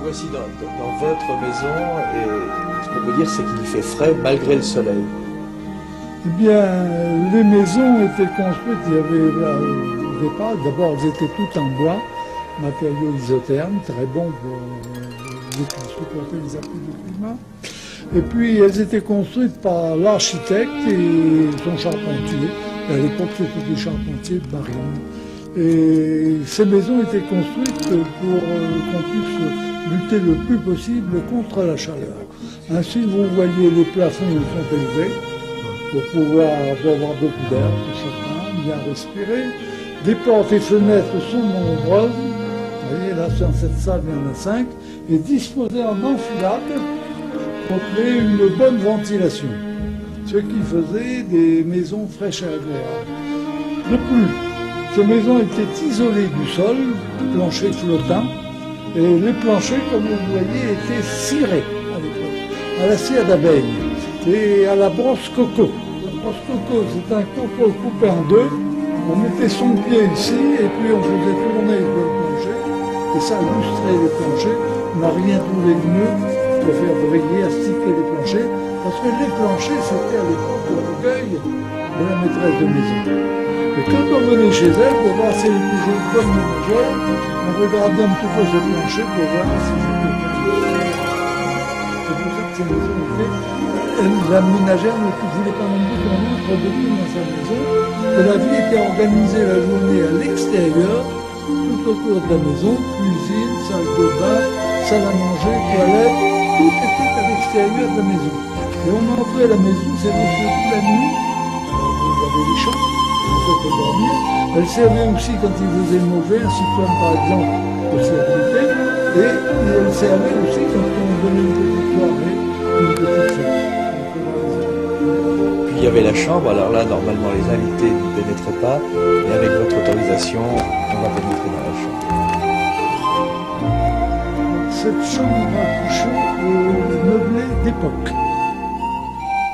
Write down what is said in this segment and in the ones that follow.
Voici dans votre maison, et ce qu'on peut dire, c'est qu'il fait frais malgré le soleil. Eh bien, les maisons étaient construites, il y avait au départ, d'abord elles étaient toutes en bois, matériaux isothermes, très bons pour supporter les applis du climat. Et puis elles étaient construites par l'architecte et son charpentier. Et à l'époque, c'était des charpentiers de Barine. Et ces maisons étaient construites pour qu'on puisse lutter le plus possible contre la chaleur. Ainsi, vous voyez, les plafonds sont élevés pour pouvoir avoir beaucoup d'air, tout ça, bien respirer. Les portes et fenêtres sont nombreuses. Vous voyez, là, dans cette salle, il y en a 5, et disposées en enfilade pour créer une bonne ventilation. Ce qui faisait des maisons fraîches et agréables. De plus, ces maisons étaient isolées du sol, planchers flottants, et les planchers, comme vous voyez, étaient cirés à l'époque, à la cire d'abeille et à la brosse coco. La brosse coco, c'est un coco coupé en deux, on mettait son pied ici, et puis on faisait tourner le plancher, et ça illustrait les planchers. On n'a rien trouvé de mieux pour faire briller, astiquer les planchers, parce que les planchers, c'était à l'époque le recueil de la maîtresse de maison. Et quand on venait chez elle, pour voir si elle était toujours bonne ménagère, on regardait un petit peu ce plancher pour voir si c'était bien. C'est pour ça que ces maisons étaient. La ménagère ne voulait pas non plus qu'on entre depuis dans sa maison. Et la vie était organisée la journée à l'extérieur, tout autour de la maison, cuisine, salle de bain, salle à manger, toilette, tout était à l'extérieur de la maison. Et on entrait à la maison, c'était surtout la nuit, vous avez les chambres. Elle servait aussi quand il faisait mauvais, un cyclone par exemple, pour s'abriter, et elle servait aussi quand on donnait une petite soirée, une petite fête. Puis il y avait la chambre, alors là, normalement, les invités ne pénétraient pas, et avec votre autorisation, on va pénétrer dans la chambre. Cette chambre à coucher est meublée d'époque.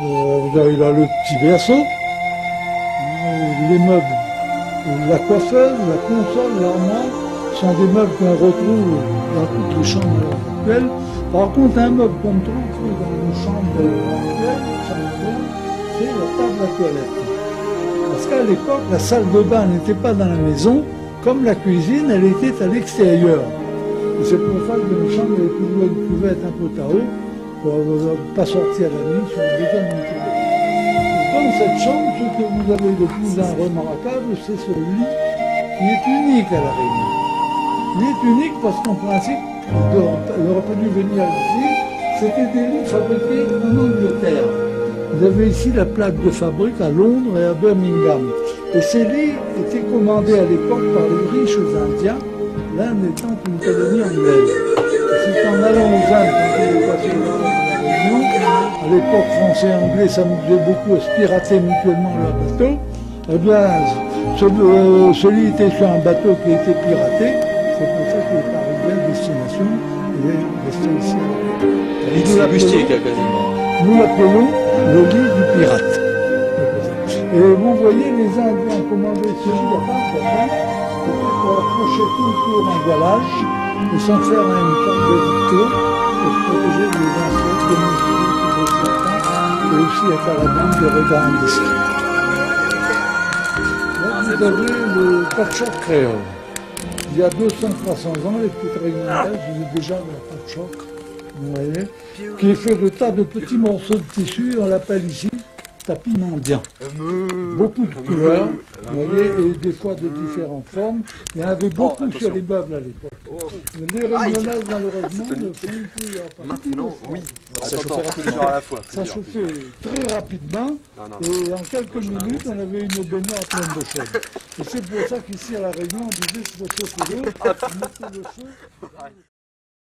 Vous avez là le petit berceau, les meubles, la coiffeuse, la console, l'armoire, sont des meubles qu'on retrouve dans toutes les chambres actuelles. Par contre, un meuble qu'on ne trouve que dans nos chambres actuelles, c'est la table à toilette. Parce qu'à l'époque, la salle de bain n'était pas dans la maison, comme la cuisine, elle était à l'extérieur. Et c'est pour ça que les chambres avaient toujours une cuvette un peu à haut, pour ne pas sortir la nuit sur le besoin de cuvette. Dans cette chambre, ce que vous avez de plus remarquable, c'est ce lit qui est unique à La Réunion. Il est unique parce qu'en principe, il aurait pas dû venir ici, c'était des lits fabriqués en Angleterre. Vous avez ici la plaque de fabrique à Londres et à Birmingham. Et ces lits étaient commandés à l'époque par les riches Indiens, l'Inde étant une colonie anglaise. C'est en allant aux Indes qu'on pouvait passer la Réunion. À l'époque, français et anglais s'amusaient beaucoup à se pirater mutuellement leur bateau. Eh bien, celui était sur un bateau qui a été piraté. C'est pour ça qu'il est arrivé à destination. Il est resté ici. Nous l'appelons le lit du pirate. Et vous voyez, les Indiens ont commandé celui à part pour accrocher tout le tour en voilage et s'en faire une sorte de victoire pour se protéger des insectes, des moustiques, des serpents, et aussi être à l'abri des regards indiscrets. Là, vous avez le patchwork créole. Il y a 200-300 ans, les petites réunionnaises faisaient déjà de la patchwork, vous voyez, qui est fait de tas de petits morceaux de tissu, on l'appelle ici tapis indien. Beaucoup de couleurs, vous voyez, et des fois de différentes formes. Il y en avait beaucoup sur les meubles à l'époque. Les réunionnaises, malheureusement, ne font plus en partie. Maintenant, oui. Ça chauffait rapidement. À la fois. Ça chauffait très rapidement, et en quelques minutes, on avait une baignoire pleine de chaude. Et c'est pour ça qu'ici, à La Réunion, on disait qu'il faut chauffer l'eau, on mettait le feu.